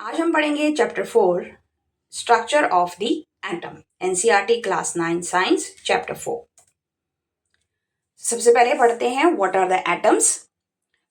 आज हम पढ़ेंगे chapter 4 structure of the atom NCERT class 9 science chapter 4। सबसे पहले पढ़ते हैं व्हाट आर द एटम्स।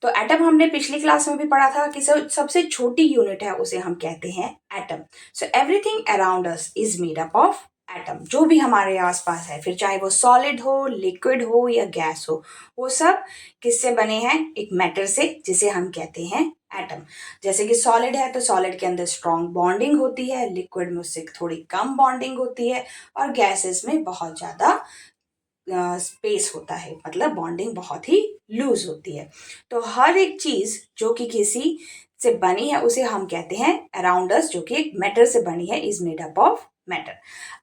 तो एटम हमने पिछली क्लास में भी पढ़ा था कि सबसे छोटी यूनिट है उसे हम कहते हैं atom. So everything around us is made up of atom. जो भी हमारे आसपास है, फिर चाहे वो सॉलिड हो, लिक्विड हो या गैस हो, वो सब किससे बने हैं? एक मैटर से, जिसे हम कहते हैं एटम। जैसे कि सॉलिड है तो सॉलिड के अंदर स्ट्रॉन्ग बॉन्डिंग होती है, लिक्विड में उससे थोड़ी कम बॉन्डिंग होती है, और गैसेस में बहुत ज्यादा स्पेस होता है, मतलब बॉन्डिंग बहुत ही लूज होती है। तो हर एक चीज जो कि किसी से बनी है उसे हम कहते हैं अराउंड अस, जो कि एक मैटर से बनी है, is made up of matter.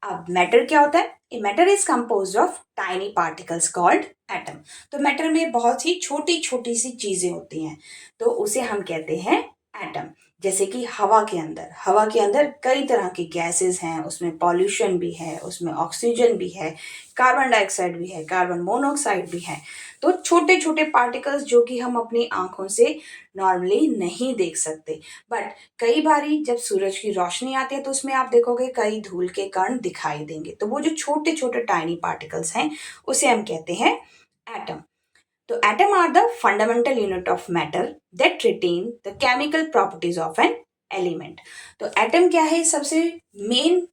अब मैटर क्या होता है? A matter is composed of tiny particles called atom. तो मैटर में बहुत ही छोटी छोटी सी चीजें होती हैं, तो उसे हम कहते हैं एटम। जैसे कि हवा के अंदर कई तरह की गैसेस हैं, उसमें पॉल्यूशन भी है, उसमें ऑक्सीजन भी है, कार्बन डाइऑक्साइड भी है, कार्बन मोनोऑक्साइड भी है। तो छोटे छोटे पार्टिकल्स जो कि हम अपनी आंखों से नॉर्मली नहीं देख सकते, बट कई बारी जब सूरज की रोशनी आती है तो उसमें आप देखोगे कई धूल के कण दिखाई देंगे। तो वो जो छोटे छोटे टाइनी पार्टिकल्स हैं उसे हम कहते हैं एटम। तो atom are the fundamental unit of matter that retain the chemical properties of an element. तो एटम क्या है? सबसे मेन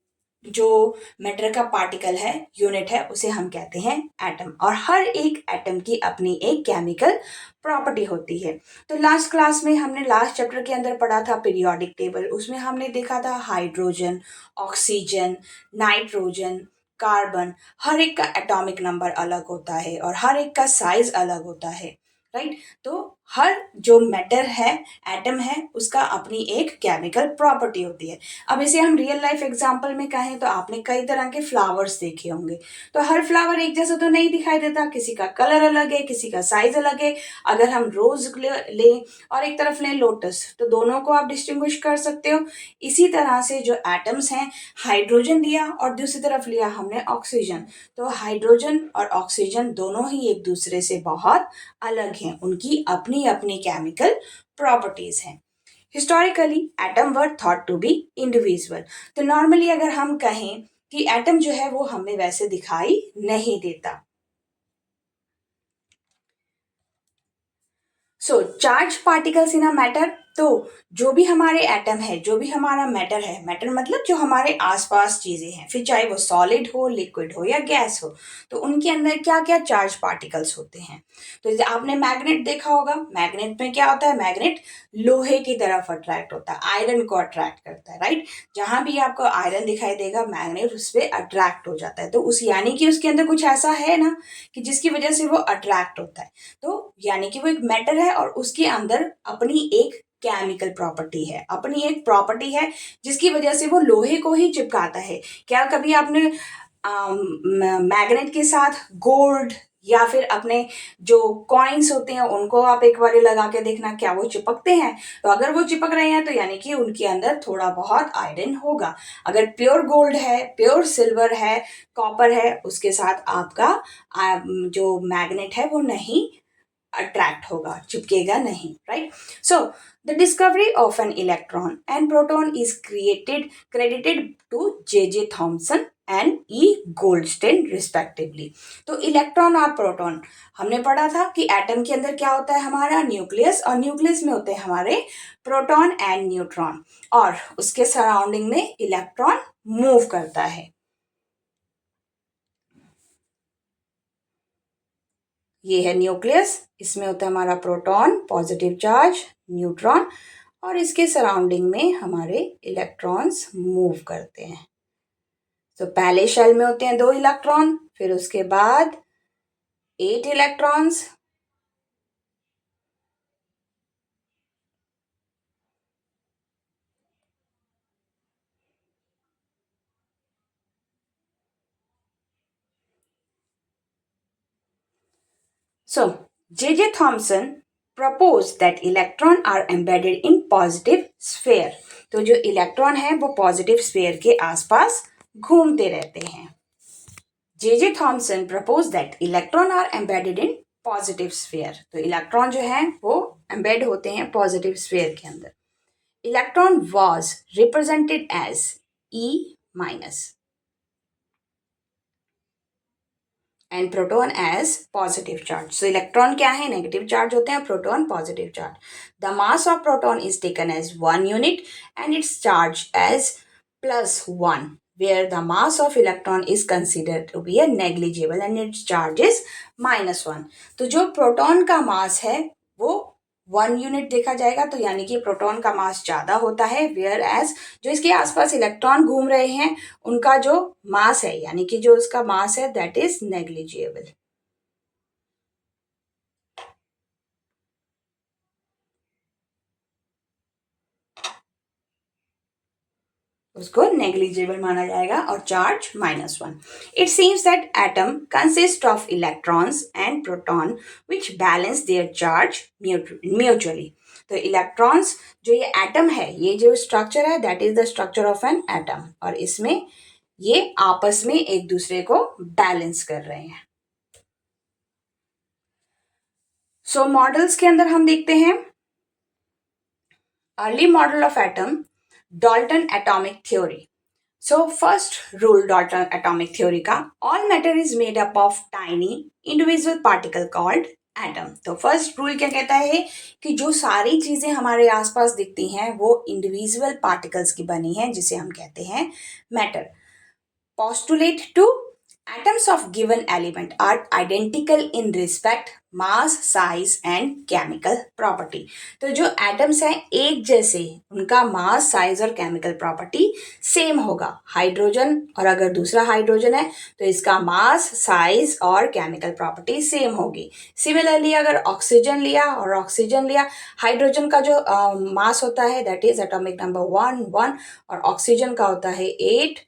जो मैटर का पार्टिकल है, यूनिट है, उसे हम कहते हैं एटम। और हर एक एटम की अपनी एक केमिकल प्रॉपर्टी होती है। तो लास्ट क्लास में हमने लास्ट चैप्टर के अंदर पढ़ा था पीरियोडिक टेबल। उसमें हमने देखा था हाइड्रोजन, ऑक्सीजन, नाइट्रोजन, कार्बन, हर एक का एटॉमिक नंबर अलग होता है और हर एक का साइज अलग होता है, राइट। तो हर जो मैटर है, एटम है, उसका अपनी एक केमिकल प्रॉपर्टी होती है। अब इसे हम रियल लाइफ एग्जांपल में कहें तो आपने कई तरह के फ्लावर्स देखे होंगे। तो हर फ्लावर एक जैसा तो नहीं दिखाई देता, किसी का कलर अलग है, किसी का साइज अलग है। अगर हम रोज ले और एक तरफ लें लोटस, तो दोनों को आप डिस्टिंग्विश कर सकते हो। इसी तरह से जो एटम्स हैं, हाइड्रोजन लिया और दूसरी तरफ लिया हमने ऑक्सीजन, तो हाइड्रोजन और ऑक्सीजन दोनों ही एक दूसरे से बहुत अलग हैं, उनकी अपनी अपनी केमिकल प्रॉपर्टीज हैं। Historically atom were thought to be individual. तो नॉर्मली अगर हम कहें कि एटम जो है वो हमें वैसे दिखाई नहीं देता। So charge particles in a matter. तो जो भी हमारे एटम है, जो भी हमारा मैटर है, मैटर मतलब जो हमारे आसपास चीजें हैं, फिर चाहे वो सॉलिड हो, लिक्विड हो या गैस हो, तो उनके अंदर क्या क्या चार्ज पार्टिकल्स होते हैं। तो जैसे आपने मैग्नेट देखा होगा, मैग्नेट में क्या होता है? मैग्नेट लोहे की तरफ अट्रैक्ट होता है, आयरन को अट्रैक्ट करता है, राइट। जहां भी आपको आयरन दिखाई देगा, मैग्नेट उस पर अट्रैक्ट हो जाता है। तो उस यानी कि उसके अंदर कुछ ऐसा है ना कि जिसकी वजह से वो अट्रैक्ट होता है। तो यानी कि वो एक मैटर है और उसके अंदर अपनी एक केमिकल प्रॉपर्टी है, अपनी एक प्रॉपर्टी है, जिसकी वजह से वो लोहे को ही चिपकाता है। क्या कभी आपने मैग्नेट के साथ गोल्ड या फिर अपने जो कॉइन्स होते हैं उनको आप एक बार लगा के देखना, क्या वो चिपकते हैं? तो अगर वो चिपक रहे हैं तो यानी कि उनके अंदर थोड़ा बहुत आयरन होगा। अगर प्योर गोल्ड है, प्योर सिल्वर है, कॉपर है, उसके साथ आपका जो मैग्नेट है वो नहीं अट्रैक्ट होगा, चिपकेगा नहीं, right. So the discovery of an electron and proton is credited to J Thomson and E Goldstein respectively. तो इलेक्ट्रॉन और प्रोटॉन हमने पढ़ा था कि एटम के अंदर क्या होता है? हमारा न्यूक्लियस, और न्यूक्लियस में होते हैं हमारे प्रोटॉन एंड न्यूट्रॉन, और उसके सराउंडिंग में इलेक्ट्रॉन मूव करता है। ये है न्यूक्लियस, इसमें होता है हमारा प्रोटॉन पॉजिटिव चार्ज, न्यूट्रॉन, और इसके सराउंडिंग में हमारे इलेक्ट्रॉन्स मूव करते हैं। तो पहले शेल में होते हैं 2 इलेक्ट्रॉन, फिर उसके बाद 8 electrons, so J.J. Thomson proposed that electron are embedded in positive sphere। तो जो इलेक्ट्रॉन है वो पॉजिटिव स्फीयर के आसपास घूमते रहते हैं। J.J. Thomson proposed that electron are embedded in positive sphere। तो इलेक्ट्रॉन जो है वो एम्बेड होते हैं पॉजिटिव स्फीयर के अंदर। electron was represented as E minus and proton as positive charge. So electron क्या है? Negative charge होते हैं, proton positive charge. The mass of proton is taken as 1 unit and its charge as +1, where the mass of electron is considered to be a negligible and its charge is -1. तो जो proton का mass है वो 1 unit देखा जाएगा, तो यानी कि प्रोटॉन का मास ज्यादा होता है, वेयर एज जो इसके आसपास इलेक्ट्रॉन घूम रहे हैं उनका जो मास है यानी कि जो उसका मास है दैट इज नेग्लिजिबल. उसको नेग्लिजिबल माना जाएगा और charge -1. It seems that atom consist of electrons and proton which balance their charge mutually. तो इलेक्ट्रॉन्स जो ये एटम है, ये जो स्ट्रक्चर है that is the structure of an atom, और इसमें ये आपस में एक दूसरे को बैलेंस कर रहे हैं. सो मॉडल्स के अंदर हम देखते हैं early model of atom, Dalton atomic theory. So first rule Dalton atomic theory का, all matter is made up of tiny individual particle called atom. तो first rule क्या कहता है कि जो सारी चीजें हमारे आसपास दिखती हैं वो individual particles की बनी हैं जिसे हम कहते हैं matter. Postulate 2, atoms of given element are identical in respect mass, size and chemical property. तो जो एटम्स हैं एक जैसे, उनका मास, साइज और केमिकल प्रॉपर्टी सेम होगा. हाइड्रोजन और अगर दूसरा हाइड्रोजन है तो इसका मास, साइज और केमिकल प्रॉपर्टी सेम होगी. सिमिलरली अगर ऑक्सीजन लिया और ऑक्सीजन लिया, हाइड्रोजन का जो मास होता है दैट इज एटॉमिक नंबर 1 और ऑक्सीजन का होता है 8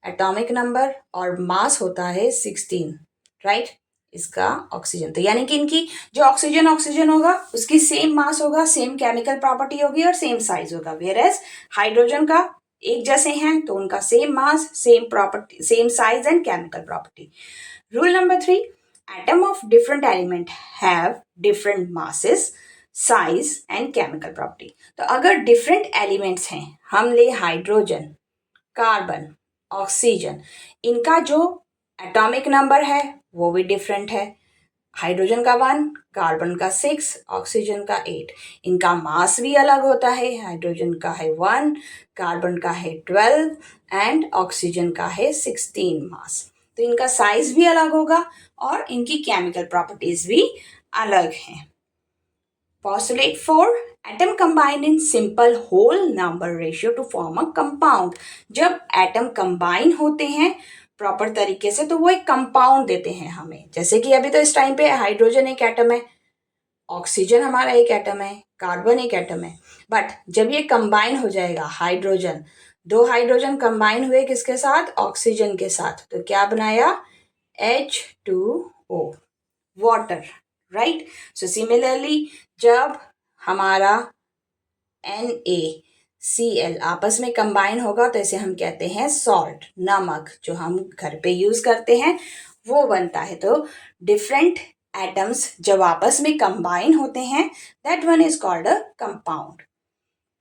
एटॉमिक नंबर और मास होता है 16, राइट. इसका ऑक्सीजन, तो यानी कि इनकी जो ऑक्सीजन होगा उसकी सेम मास होगा, सेम केमिकल प्रॉपर्टी होगी और सेम साइज होगा. वेयर एज हाइड्रोजन का एक जैसे हैं तो उनका same mass, same property, same size and chemical property. Rule number 3, atom of different element have different masses, size and chemical property. तो अगर डिफरेंट एलिमेंट्स हैं, हम ले हाइड्रोजन, कार्बन, ऑक्सीजन, इनका जो एटॉमिक नंबर है वो भी डिफरेंट है. हाइड्रोजन का 1, कार्बन का 6, ऑक्सीजन का 8. इनका मास भी अलग होता है, हाइड्रोजन का है 1, कार्बन का है 12 एंड ऑक्सीजन का है 16 मास. तो इनका साइज भी अलग होगा और इनकी केमिकल प्रॉपर्टीज भी अलग हैं. Postulate 4, atom combine in simple whole number ratio to form a compound. जब एटम कंबाइन होते हैं प्रॉपर तरीके से तो वो एक कंपाउंड देते हैं हमें. जैसे कि अभी तो इस टाइम पे हाइड्रोजन एक एटम है, ऑक्सीजन हमारा एक एटम है, कार्बन एक एटम है. बट जब ये कंबाइन हो जाएगा, हाइड्रोजन, 2 हाइड्रोजन कंबाइन हुए किसके साथ? ऑक्सीजन के साथ, तो क्या बनाया? H2O, water, right. So similarly जब हमारा NaCl आपस में कंबाइन होगा तो इसे हम कहते हैं सॉल्ट, नमक, जो हम घर पे यूज करते हैं वो बनता है. तो डिफरेंट एटम्स जब आपस में कंबाइन होते हैं that one is called a compound.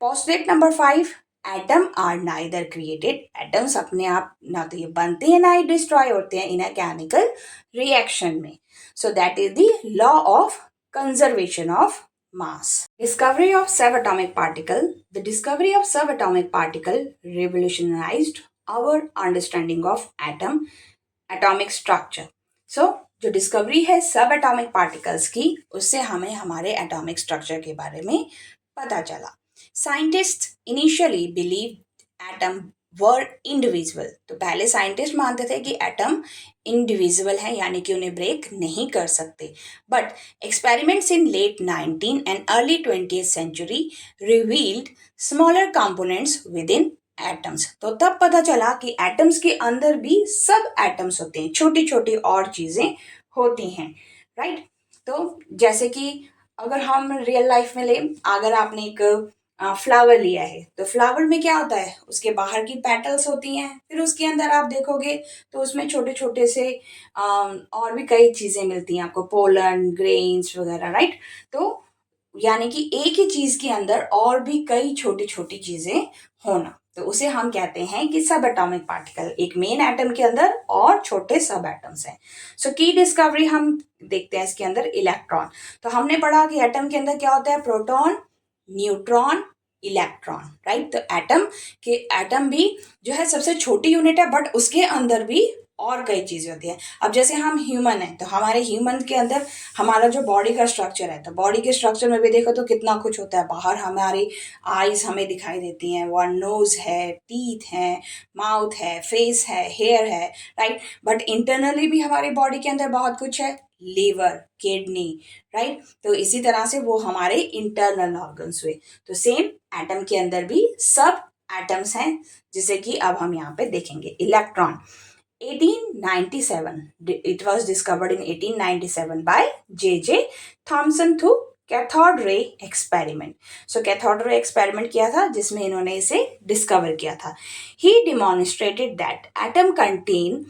Postulate number 5, atom are neither created. Atoms अपने आप ना तो ये बनते हैं ना ही डिस्ट्रॉय होते हैं इन अ केमिकल रिएक्शन में. सो that is the law of conservation of mass. Discovery of subatomic particle. The discovery of subatomic particle revolutionized our understanding of atom, atomic structure. So जो डिस्कवरी है सब एटॉमिक पार्टिकल्स की, उससे हमें हमारे atomic structure के बारे में पता चला. साइंटिस्ट इनिशियली बिलीव एटम वर इंडिविजुअल. तो पहले साइंटिस्ट मानते थे कि एटम इंडिविजुअल है यानी कि उन्हें ब्रेक नहीं कर सकते. But experiments in late 19th and early 20th century revealed smaller components within atoms. तो तब पता चला कि एटम्स के अंदर भी सब एटम्स होते हैं, छोटी छोटी और चीजें होती हैं, राइट. तो जैसे कि अगर हम रियल लाइफ में ले, अगर आपने एक फ्लावर लिया है तो फ्लावर में क्या होता है, उसके बाहर की पेटल्स होती हैं, फिर उसके अंदर आप देखोगे तो उसमें छोटे छोटे से और भी कई चीजें मिलती हैं आपको, पोलन, ग्रेन्स वगैरह, राइट. तो यानी कि एक ही चीज के अंदर और भी कई छोटी छोटी चीजें होना, तो उसे हम कहते हैं कि सब एटॉमिक पार्टिकल। एक मेन एटम के अंदर और छोटे सब एटम्स हैं। सो की डिस्कवरी हम देखते हैं इसके अंदर इलेक्ट्रॉन। तो हमने पढ़ा कि एटम के अंदर क्या होता है, प्रोटॉन, न्यूट्रॉन, इलेक्ट्रॉन, राइट। तो एटम भी जो है सबसे छोटी यूनिट है, बट उसके अंदर भी और कई चीजें होती हैं। अब जैसे हम ह्यूमन हैं, तो हमारे ह्यूमन के अंदर हमारा जो बॉडी का स्ट्रक्चर है, तो बॉडी के स्ट्रक्चर में भी देखो तो कितना कुछ होता है। बाहर हमारी आईज हमें दिखाई देती हैं, वन नोज है, टीथ है, माउथ है, फेस है, हेयर है, राइट। बट इंटरनली भी हमारी बॉडी के अंदर बहुत कुछ है, लीवर, किडनी, राइट। तो इसी तरह से वो हमारे इंटरनल ऑर्गन्स हुए। तो सेम एटम के अंदर भी सब एटम्स हैं, जिसे कि अब हम यहाँ पे देखेंगे। Electron 1897, it was discovered in 1897 by J.J. Thomson through cathode ray experiment. So cathode ray experiment किया था, जिसमें इन्होंने इसे डिस्कवर किया था। He demonstrated that atom contain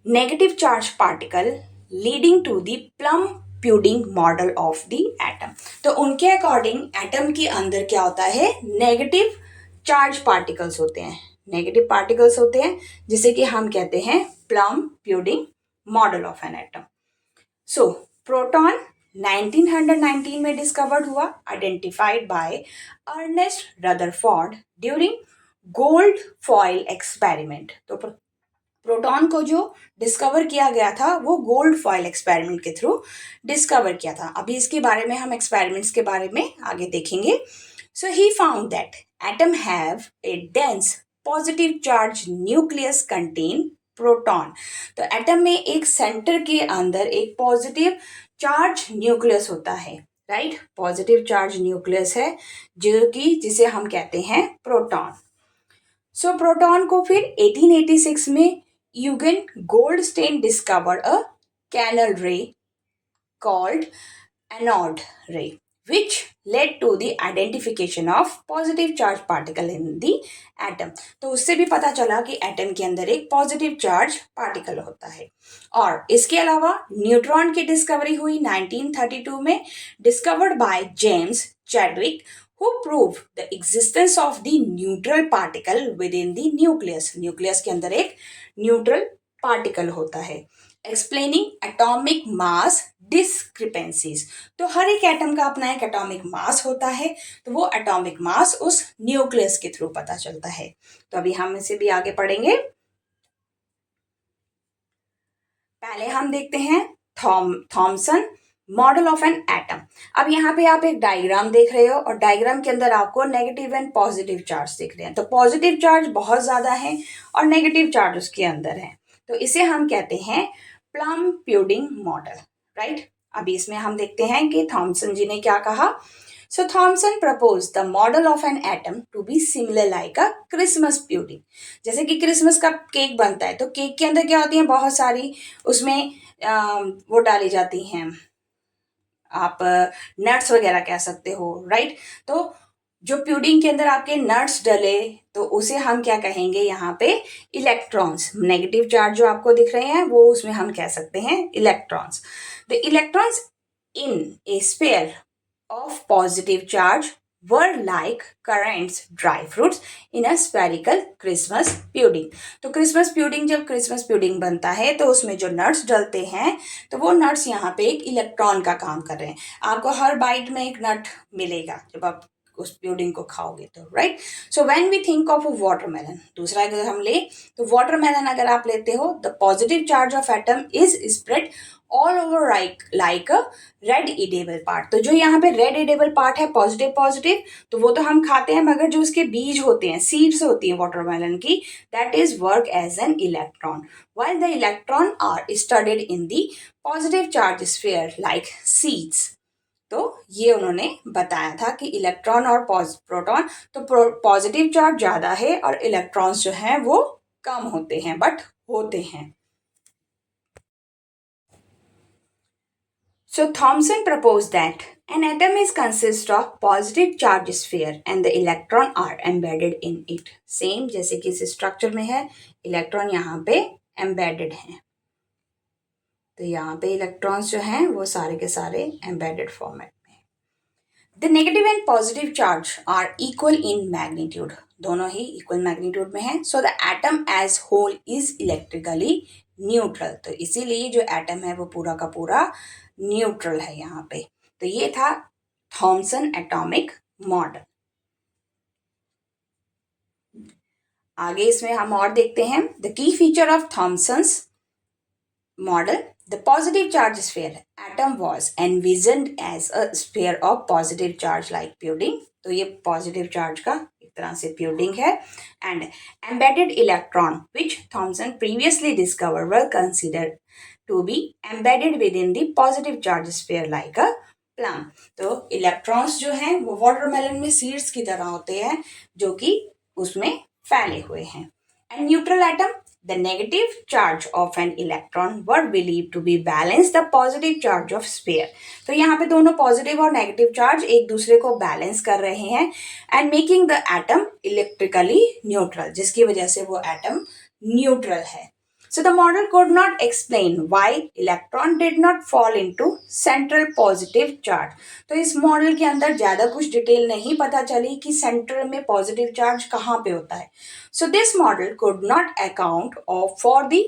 negative charge particle leading to the plum pudding model of the atom. तो उनके according atom के अंदर क्या होता है, नेगेटिव चार्ज पार्टिकल्स होते हैं, नेगेटिव पार्टिकल्स होते हैं, जिसे कि हम कहते हैं plum pudding model of an atom. So proton 1919 में डिस्कवर्ड हुआ, identified by Ernest Rutherford during gold foil experiment. तो प्रोटॉन को जो डिस्कवर किया गया था वो गोल्ड फॉइल एक्सपेरिमेंट के थ्रू डिस्कवर किया था। अभी इसके बारे में हम एक्सपेरिमेंट्स के बारे में आगे देखेंगे। So he found that atom have a dense positive charge nucleus contain proton. तो एटम में एक सेंटर के अंदर एक पॉजिटिव चार्ज न्यूक्लियस होता है, राइट। पॉजिटिव चार्ज न्यूक्लियस है जो कि जिसे हम कहते हैं प्रोटॉन। सो प्रोटॉन को फिर 1886 में Eugen Goldstein discovered a canal ray called anode ray, which led to the identification of positive charge particle in the atom। तो उससे भी पता चला कि एटम के अंदर एक पॉजिटिव चार्ज पार्टिकल होता है। और इसके अलावा न्यूट्रॉन की डिस्कवरी हुई 1932 में, discovered by James Chadwick, who proved the existence of the neutral particle within the nucleus। Nucleus के अंदर एक न्यूट्रल पार्टिकल होता है, एक्सप्लेनिंग एटॉमिक मास डिस्क्रिपेंसीज। तो हर एक एटम का अपना एक एटॉमिक मास होता है, तो वो एटॉमिक मास उस न्यूक्लियस के थ्रू पता चलता है। तो अभी हम इसे भी आगे पढ़ेंगे। पहले हम देखते हैं Thompson model of an atom. अब यहाँ पे आप एक डायग्राम देख रहे हो, और डायग्राम के अंदर आपको नेगेटिव एंड पॉजिटिव चार्ज दिख रहे हैं। तो पॉजिटिव चार्ज बहुत ज्यादा है और नेगेटिव चार्ज उसके अंदर है, तो इसे हम कहते हैं प्लम प्यूडिंग मॉडल, राइट। अभी इसमें हम देखते हैं कि थॉमसन जी ने क्या कहा। So Thomson propose the model of an atom to be similar like a Christmas pudding. जैसे कि क्रिसमस का केक बनता है, तो केक के अंदर क्या होती है, बहुत सारी उसमें वो डाली जाती हैं, आप नट्स वगैरह कह सकते हो, राइट। तो जो प्यूडिंग के अंदर आपके नट्स डले, तो उसे हम क्या कहेंगे यहाँ पे, इलेक्ट्रॉन्स। नेगेटिव चार्ज जो आपको दिख रहे हैं वो उसमें हम कह सकते हैं electrons. The electrons in A sphere of positive charge were like currants dry fruits in a spherical Christmas pudding। तो क्रिसमस प्यूडिंग, जब क्रिसमस प्यूडिंग बनता है तो उसमें जो नट्स डलते हैं, तो वो नट्स यहाँ पे एक इलेक्ट्रॉन का काम कर रहे हैं। आपको हर बाइट में एक नट मिलेगा जब आप उस प्यूडिंग को खाओगे तो, right. So when we think of watermelon, दूसरा अगर हम ले तो वाटरमेलन अगर आप लेते हो, the positive charge of atom is spread all over like a red edible part. तो जो यहाँ पे रेड इडेबल पार्ट है, पॉजिटिव पॉजिटिव, तो वो तो हम खाते हैं, मगर जो उसके बीज होते हैं, सीड्स होती हैं वाटरमेलन की, that is work as an electron, while the electron are studded in the positive charge sphere like seeds. तो ये उन्होंने बताया था कि इलेक्ट्रॉन और प्रोटॉन, तो पॉजिटिव चार्ज ज्यादा है और इलेक्ट्रॉन्स जो हैं वो कम होते हैं, बट होते हैं। So Thomson proposed that an atom is consist of positive charge sphere and the electron are embedded in it। Same जैसे कि इस स्ट्रक्चर में है, इलेक्ट्रॉन यहाँ पे एम्बेडेड हैं, तो यहाँ पे इलेक्ट्रॉन्स जो हैं वो सारे के सारे एम्बेडेड फॉर्मेट में। The negative and positive charge are equal in magnitude, दोनों ही इक्वल मैग्नीट्यूड में है. So the atom as whole is electrically neutral. तो इसीलिए जो एटम है वो पूरा का पूरा न्यूट्रल है यहाँ पे. तो ये था थॉमसन एटॉमिक मॉडल. आगे इसमें हम और देखते हैं the key feature of Thomson's model. The positive charge sphere atom was envisioned as a sphere of positive charge like pudding. तो ये positive charge का एक तरह से pudding है. And embedded electron which Thomson previously discovered were considered to be embedded within the positive charge sphere like a plum. तो electrons जो हैं वो watermelon में seeds की तरह होते हैं जो कि उसमें फैले हुए हैं. And neutral atom, the negative charge of an electron were believed to be balance the positive charge of sphere. तो यहाँ पे दोनों पॉजिटिव और नेगेटिव चार्ज एक दूसरे को बैलेंस कर रहे हैं and making the atom electrically neutral, जिसकी वजह से वो एटम न्यूट्रल है. So the model could not explain why electron did not fall into central positive charge. तो इस मॉडल के अंदर ज़्यादा कुछ डिटेल नहीं पता चली कि सेंटर में पॉजिटिव चार्ज कहाँ पे होता है. So this model could not account for the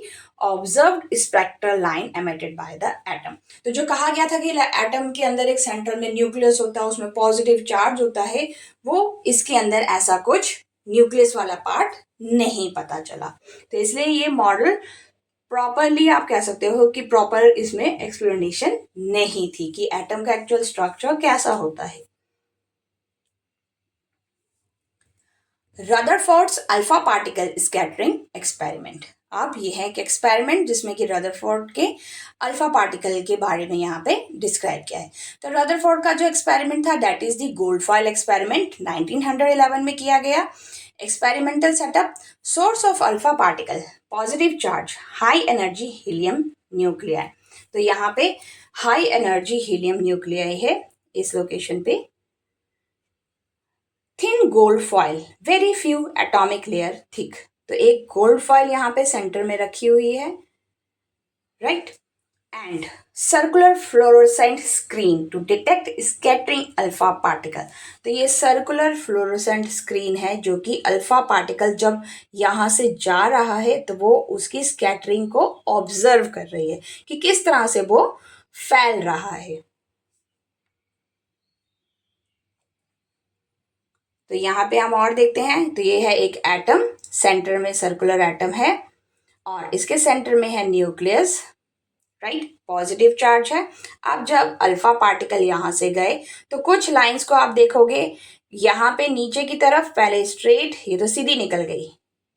observed spectral line emitted by the atom. तो जो कहा गया था कि एटम के अंदर एक सेंटर में न्यूक्लियस होता है, उसमें पॉजिटिव चार्ज होता है, वो इसके अंदर ऐसा कुछ न्यूक्लियस वाला पार्ट नहीं पता चला. तो इसलिए ये मॉडल प्रॉपरली आप कह सकते हो कि प्रॉपर इसमें एक्सप्लेनेशन नहीं थी कि एटम का एक्चुअल स्ट्रक्चर कैसा होता है. Rutherford's alpha particle scattering experiment. अब ये है कि एक्सपेरिमेंट जिसमें कि रदरफोर्ड के अल्फा पार्टिकल के बारे में यहाँ पे डिस्क्राइब किया है. तो रदरफोर्ड का जो एक्सपेरिमेंट था that is the gold foil experiment 1911 में किया गया. Experimental setup, source of alpha particle, positive charge, high energy helium nuclei. तो यहाँ पे हाई एनर्जी हीलियम न्यूक्लियाई है इस लोकेशन पे. Thin gold foil, very few atomic layer thick. तो एक गोल्ड फॉयल यहाँ पे सेंटर में रखी हुई है, right. And circular fluorescent screen to detect scattering alpha particle. तो ये सर्कुलर फ्लोरोसेंट स्क्रीन है जो कि अल्फा पार्टिकल जब यहाँ से जा रहा है तो वो उसकी स्कैटरिंग को ऑब्जर्व कर रही है कि किस तरह से वो फैल रहा है. तो यहाँ पे हम और देखते हैं. तो ये है एक एटम, सेंटर में सर्कुलर एटम है और इसके सेंटर में है न्यूक्लियस, राइट. पॉजिटिव चार्ज है. अब जब अल्फा पार्टिकल यहाँ से गए तो कुछ लाइंस को आप देखोगे यहाँ पे नीचे की तरफ पहले स्ट्रेट, ये तो सीधी निकल गई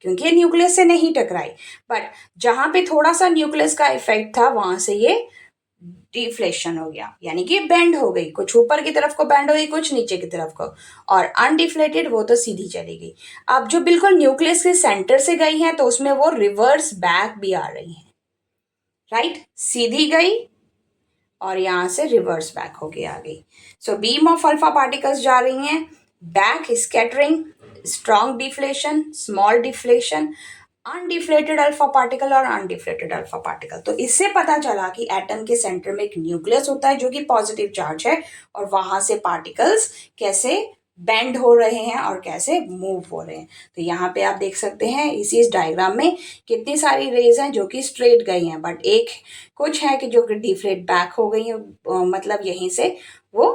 क्योंकि ये न्यूक्लियस से नहीं टकराई. बट जहाँ पे थोड़ा सा न्यूक्लियस का इफेक्ट था वहां से ये डिफ्लेशन हो गया, यानी कि बेंड हो गई. कुछ ऊपर की तरफ को बेंड हो गई, कुछ नीचे की तरफ को. और अनडिफ्लेटेड वो तो सीधी चली गई. अब जो बिल्कुल न्यूक्लियस के सेंटर से गई हैं तो उसमें वो रिवर्स बैक भी आ रही हैं, राइट. सीधी गई और यहाँ से रिवर्स बैक होके आ गई. So beam of alpha particles जा रही हैं, back scattering, strong deflection, small deflection, undeflected alpha particle और अनडिफ्लेटेड अल्फा पार्टिकल. तो इससे पता चला कि एटम के सेंटर में एक न्यूक्लियस होता है जो कि पॉजिटिव चार्ज है और वहां से पार्टिकल्स कैसे बेंड हो रहे हैं और कैसे मूव हो रहे हैं. तो यहाँ पे आप देख सकते हैं इस डायग्राम में कितनी सारी रेज हैं जो कि स्ट्रेट गई हैं, बट एक कुछ है कि जो कि डिफ्लेट बैक हो गई हैं, मतलब यहीं से वो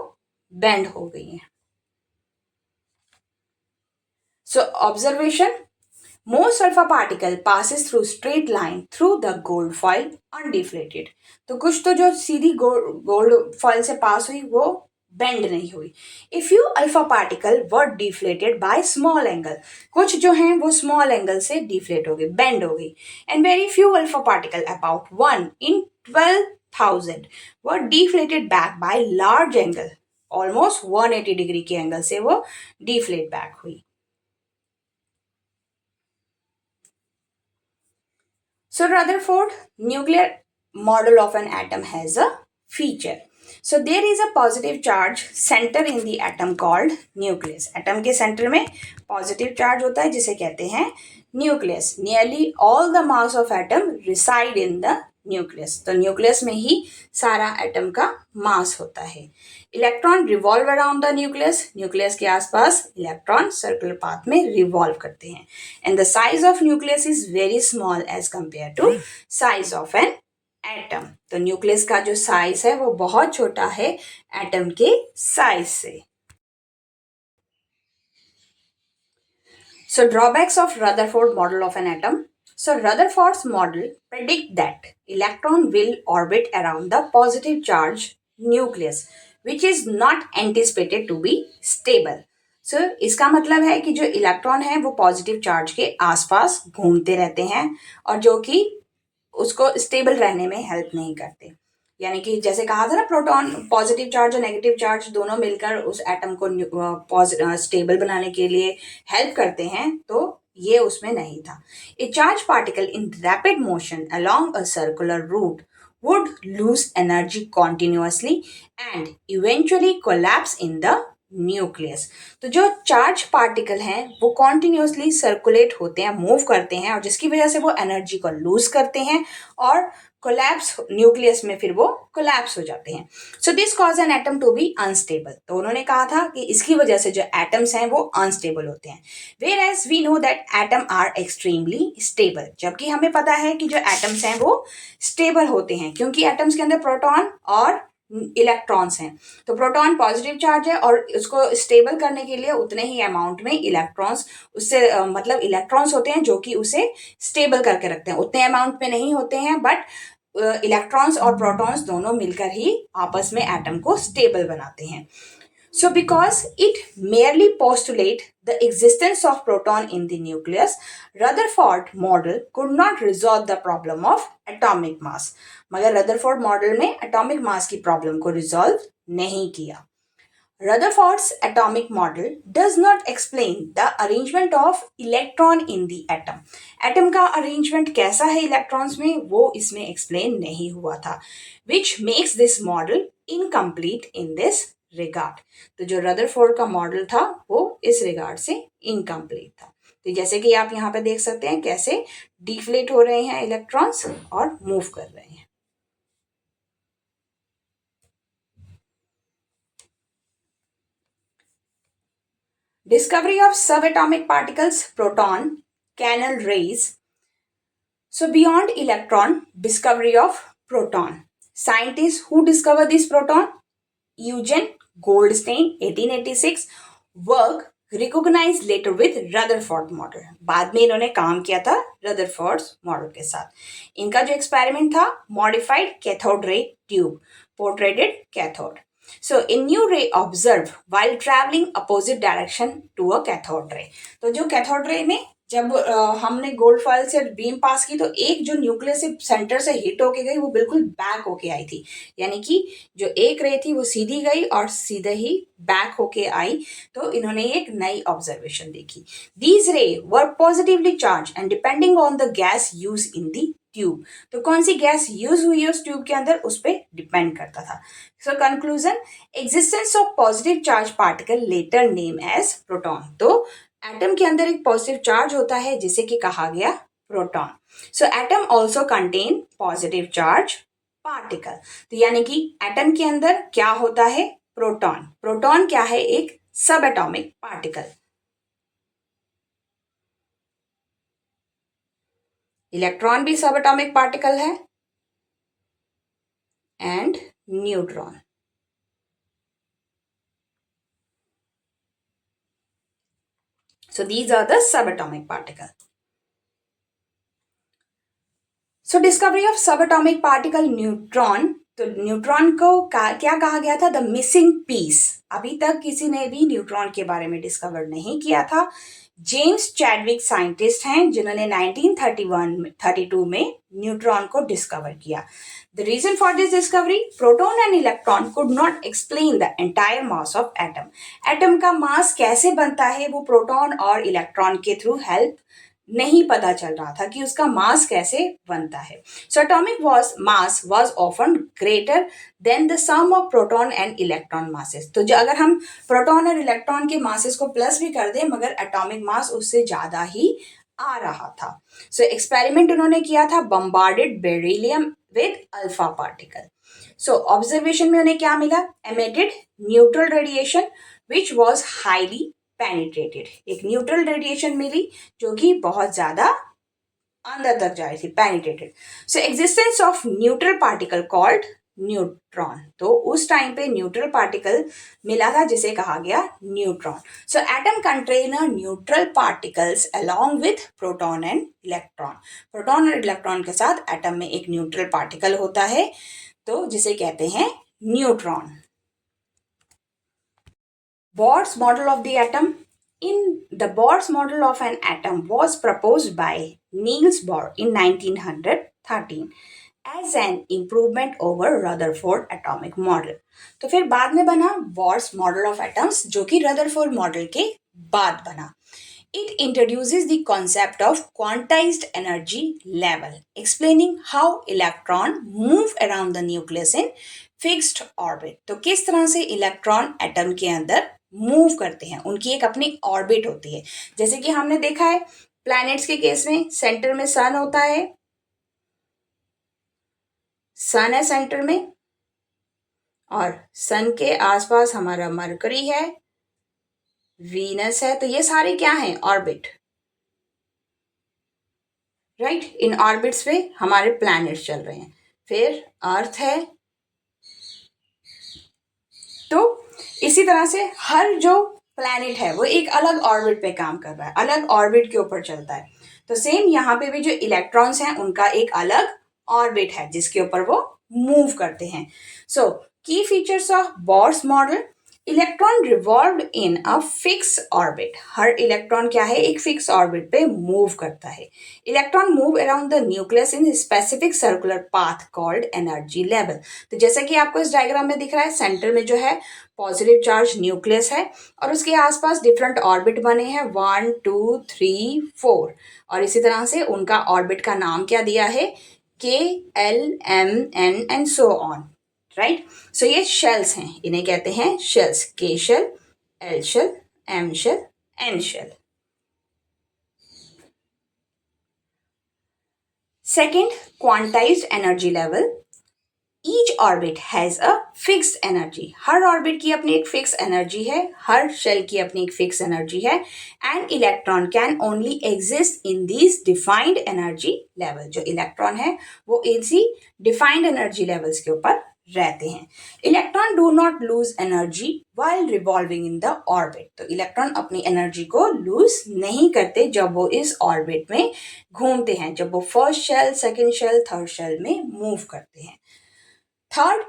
बेंड हो गई हैं. सो observation, most alpha particle passes through straight line through the gold foil undeflated. तो कुछ तो जो सीधी गोल्ड फॉइल से पास हुई वो बेंड नहीं हुई. A few alpha particle were deflated by small angle. कुछ जो हैं वो स्मॉल एंगल से डिफ्लेट हो गई, बेंड हो गई. And very few alpha particle about 1 in 12,000 were deflated back by large angle. Almost 180 degree के एंगल से वो डिफ्लेट बैक हुई. So Rutherford nuclear model of an atom has a feature. So there is a positive charge center in the atom called nucleus. Atom के center में positive charge होता है जिसे कहते हैं nucleus. Nearly all the mass of atom reside in the nucleus. तो nucleus में ही सारा एटम का मास होता है। Electron revolve around the nucleus, nucleus के आसपास इलेक्ट्रॉन सर्कुलर पाथ में रिवॉल्व करते हैं। And the size of nucleus is very small as compare to size of an atom. तो न्यूक्लियस का जो साइज है वो बहुत छोटा है एटम के साइज से। So drawbacks of Rutherford model of an atom. So Rutherford's model predict that electron will orbit around the positive charge nucleus, which is not anticipated to be stable. So इसका मतलब है कि जो electron है वो positive charge के आसपास घूमते रहते हैं और जो कि उसको स्टेबल रहने में हेल्प नहीं करते। यानी कि जैसे कहा था ना, प्रोटॉन पॉजिटिव चार्ज और नेगेटिव चार्ज दोनों मिलकर उस एटम को स्टेबल बनाने के लिए हेल्प करते हैं, तो ये उसमें नहीं था। A charge particle in rapid motion along a circular route would lose energy continuously and eventually collapse in the nucleus. तो जो चार्ज पार्टिकल हैं वो कॉन्टिन्यूसली सर्कुलेट होते हैं, मूव करते हैं, और जिसकी वजह से वो एनर्जी को लूज करते हैं और कोलैप्स, न्यूक्लियस में फिर वो कोलैप्स हो जाते हैं। So this cause an atom to be unstable. तो उन्होंने कहा था कि इसकी वजह से जो एटम्स हैं वो अनस्टेबल होते हैं। Whereas we know that atom are extremely stable, जबकि हमें पता है कि जो एटम्स हैं वो स्टेबल होते हैं, क्योंकि एटम्स के अंदर प्रोटॉन और इलेक्ट्रॉन्स हैं। तो प्रोटॉन पॉजिटिव चार्ज है और उसको स्टेबल करने के लिए उतने ही अमाउंट में इलेक्ट्रॉन्स उससे मतलब इलेक्ट्रॉन्स होते हैं जो कि उसे स्टेबल करके रखते हैं। उतने अमाउंट में नहीं होते हैं, बट इलेक्ट्रॉन्स और प्रोटॉन्स दोनों मिलकर ही आपस में एटम को स्टेबल बनाते हैं। So because it merely postulates the existence of proton in the nucleus, Rutherford model could not resolve the problem of atomic mass. मगर Rutherford model ने atomic mass की problem को resolve नहीं किया। Rutherford's atomic model does not explain the arrangement of electron in the atom. Atom का arrangement कैसा है electrons में वो इसमें explain नहीं हुआ था, which makes this model incomplete in this regard. तो जो रदरफोर्ड का मॉडल था वो इस रिगार्ड से इनकम्प्लीट था। तो जैसे कि आप यहाँ पे देख सकते हैं कैसे डिफ्लेट हो रहे हैं इलेक्ट्रॉन्स और मूव कर रहे हैं। Discovery of subatomic particles, proton, canal rays. So beyond electron, discovery of proton. Scientist who discover this proton, Eugen Goldstein 1886, work recognise later with Rutherford model. बाद में इन्होंने काम किया था रदरफोर्ड मॉडल के साथ। इनका जो एक्सपेरिमेंट था, modified cathode ray tube, perforated cathode. So a new ray observed while traveling opposite direction to a cathode ray. तो जो कैथोड रे में जब हमने गोल्ड फॉइल से बीम पास की तो एक जो न्यूक्लियस से सेंटर से हिट होके गई वो बिल्कुल बैक होके आई थी। यानी कि जो एक रे थी वो सीधी गई और सीधे ही बैक होके आई। तो इन्होंने एक नई ऑब्जर्वेशन देखी। These rays were positively charge and depending on the gas use in the tube. तो कौन सी गैस यूज हुई है उस ट्यूब के अंदर उस पर डिपेंड करता था। So conclusion, existence of positive charge particle later name as proton. तो एटम के अंदर एक पॉजिटिव चार्ज होता है जिसे कि कहा गया proton. So atom also contain positive charge particle. तो यानी कि एटम के अंदर क्या होता है, प्रोटॉन। प्रोटॉन क्या है, एक सब एटॉमिक पार्टिकल। इलेक्ट्रॉन भी सब एटॉमिक पार्टिकल है, and neutron. So these are the subatomic particle. So discovery of subatomic particle neutron. तो न्यूट्रॉन को क्या कहा गया था, द मिसिंग पीस। अभी तक किसी ने भी न्यूट्रॉन के बारे में डिस्कवर नहीं किया था। जेम्स चैडविक साइंटिस्ट हैं जिन्होंने 1932 में न्यूट्रॉन को डिस्कवर किया। The reason for this discovery, proton and electron could not explain the entire mass of atom. Atom का मास कैसे बनता है वो प्रोटॉन और इलेक्ट्रॉन के थ्रू हेल्प नहीं पता चल रहा था कि उसका मास कैसे बनता है। So atomic mass was often greater than the sum of proton and electron masses. तो जो अगर हम प्रोटॉन और इलेक्ट्रॉन के मासेस को प्लस भी कर दें मगर एटॉमिक मास उससे ज़्यादा ही आ रहा था. सो एक्सपेरिमेंट उन्होंने किया था, bombarded beryllium with alpha particle. So observation में उन्हें क्या मिला? Emitted neutral radiation which was highly penetrated. एक न्यूट्रल रेडिएशन मिली जो कि बहुत ज्यादा अंदर तक जा रही थी, penetrated. So existence of neutral particle called neutron. तो उस टाइम पे न्यूट्रल पार्टिकल मिला था जिसे कहा गया neutron. So atom contain neutral particles along with proton and electron. Proton और इलेक्ट्रॉन के साथ एटम में एक न्यूट्रल पार्टिकल होता है, तो जिसे कहते हैं neutron. Bohr's model of the atom. The Bohr's model of an atom was proposed by Niels Bohr in 1913 as an improvement over Rutherford atomic model. तो फिर बाद में बना Bohr's model of atoms, जो कि Rutherford model के बाद बना. It introduces the concept of quantized energy level, explaining how electron move around the nucleus in fixed orbit. तो किस तरह से इलेक्ट्रॉन एटम के अंदर मूव करते हैं, उनकी एक अपनी ऑर्बिट होती है. जैसे कि हमने देखा है प्लैनेट्स के केस में सेंटर में सन होता है, सन है सेंटर में, और सन के आसपास हमारा मरकरी है, वीनस है. तो ये सारे क्या हैं? ऑर्बिट. राइट. इन ऑर्बिट्स पे हमारे प्लैनेट्स चल रहे हैं. फिर अर्थ है. तो इसी तरह से हर जो प्लैनेट है वो एक अलग ऑर्बिट पे काम कर रहा है, अलग ऑर्बिट के ऊपर चलता है. तो सेम यहाँ पे भी जो इलेक्ट्रॉन्स हैं उनका एक अलग ऑर्बिट है जिसके ऊपर वो मूव करते हैं. सो की features of Bohr's model. Electron revolved in a fix orbit. Her electron क्या है? एक फिक्स ऑर्बिट पे मूव करता है. Electron move around the nucleus in specific circular path called energy level. तो जैसा कि आपको इस डायग्राम में दिख रहा है, सेंटर में जो है पॉजिटिव चार्ज न्यूक्लियस है और उसके आसपास डिफरेंट ऑर्बिट बने हैं 1 2 3 4. और इसी तरह से उनका ऑर्बिट का नाम क्या दिया है? K, L, M, N and so on. Right. So ये शेल्स हैं, इन्हें कहते हैं shells. K shell, L shell, M shell, N shell. Second, quantised energy level. Each orbit has a fixed energy. हर ऑर्बिट की अपनी एक फिक्स एनर्जी है, हर शेल की अपनी एक फिक्स एनर्जी है. And electron can only exist in these defined energy level. जो इलेक्ट्रॉन है वो इसी डिफाइंड एनर्जी लेवल्स के ऊपर रहते हैं. Electron do not lose energy while revolving in the orbit. तो इलेक्ट्रॉन अपनी एनर्जी को लूज नहीं करते जब वो इस ऑर्बिट में घूमते हैं, जब वो first shell, second shell, third shell में मूव करते हैं. Third,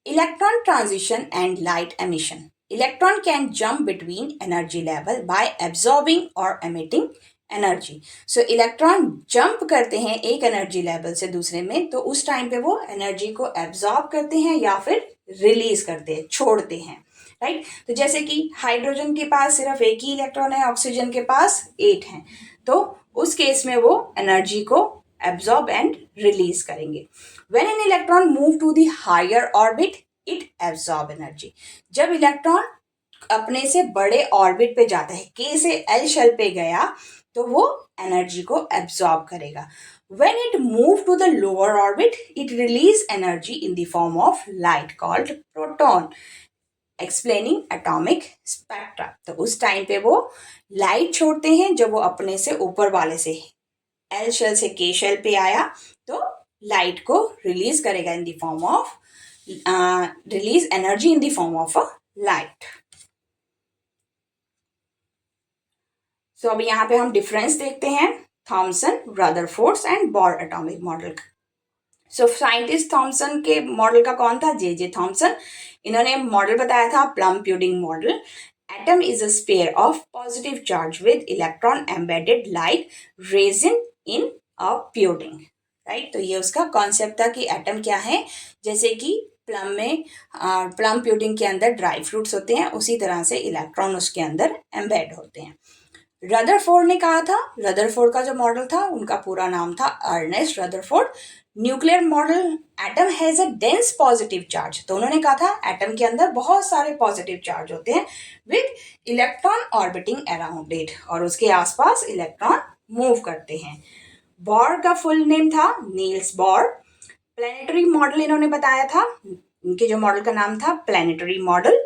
electron transition and light emission. Electron can jump between energy level by absorbing or emitting energy. So electron jump करते हैं एक energy level से दूसरे में, तो उस टाइम पे वो energy को absorb करते हैं या फिर release करते हैं, छोड़ते हैं. राइट. तो जैसे कि हाइड्रोजन के पास सिर्फ एक ही इलेक्ट्रॉन है, ऑक्सीजन के पास 8 हैं, तो उस केस में वो एनर्जी को absorb and release करेंगे. When an electron move to the higher orbit, it absorb energy. जब इलेक्ट्रॉन अपने से बड़े ऑर्बिट पे जाता है, के से एल शेल पे गया, तो वो एनर्जी को एब्जॉर्ब करेगा. When it move to the lower orbit, it release energy in the form of light called proton, explaining atomic spectra. तो उस टाइम पे वो लाइट छोड़ते हैं जब वो अपने से ऊपर वाले से एल शेल से के शेल पे आया, तो लाइट को रिलीज करेगा in the form of release energy in the form of a light. So अब यहाँ पे हम डिफरेंस देखते हैं Thomson, Rutherford and Bohr atomic model. So scientist Thomson के मॉडल का कौन था? J Thomson. इन्होंने मॉडल बताया था plum pudding model. Atom is a sphere of positive charge with electron embedded like resin in a pudding. Right. तो ये उसका कॉन्सेप्ट था कि एटम क्या है, जैसे कि प्लम में प्लम प्यूडिंग के अंदर ड्राई फ्रूट्स होते हैं, उसी तरह से इलेक्ट्रॉन उसके अंदर एम्बेड होते हैं. रदरफोर्ड ने कहा था, रदरफोर्ड का जो मॉडल था उनका पूरा नाम था Ernest Rutherford. Nuclear model, atom has a dense positive charge. तो उन्होंने कहा था एटम के अंदर बहुत सारे पॉजिटिव चार्ज होते हैं with electron orbiting around it, और उसके आसपास इलेक्ट्रॉन मूव करते हैं। बॉर का फुल नेम था नील्स बॉर। प्लानिटरी मॉडल इन्होंने बताया था, इनके जो मॉडल का नाम था planetary model.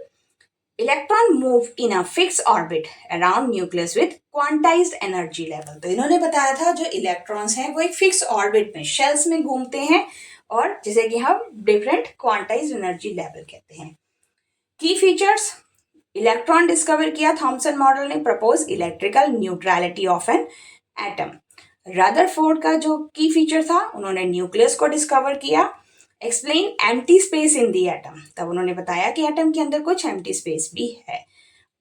Electron move in a fix orbit around nucleus with quantized energy level. तो इन्होंने बताया था जो इलेक्ट्रॉन्स हैं वो एक फिक्स ऑर्बिट में शेल्स में घूमते हैं और जिसे कि हम डिफरेंट क्वांटाइज्ड एनर्जी लेवल कहते हैं। की फीचर्स, इलेक्ट्रॉन डिस्कवर किया थॉमसन मॉडल ने, propose electrical neutrality of an atom. Rutherford का जो की फीचर था, उन्होंने न्यूक्लियस को डिस्कवर किया। Explain empty space in the atom, तब उन्होंने बताया कि एटम के अंदर कुछ एम्प्टी स्पेस भी है।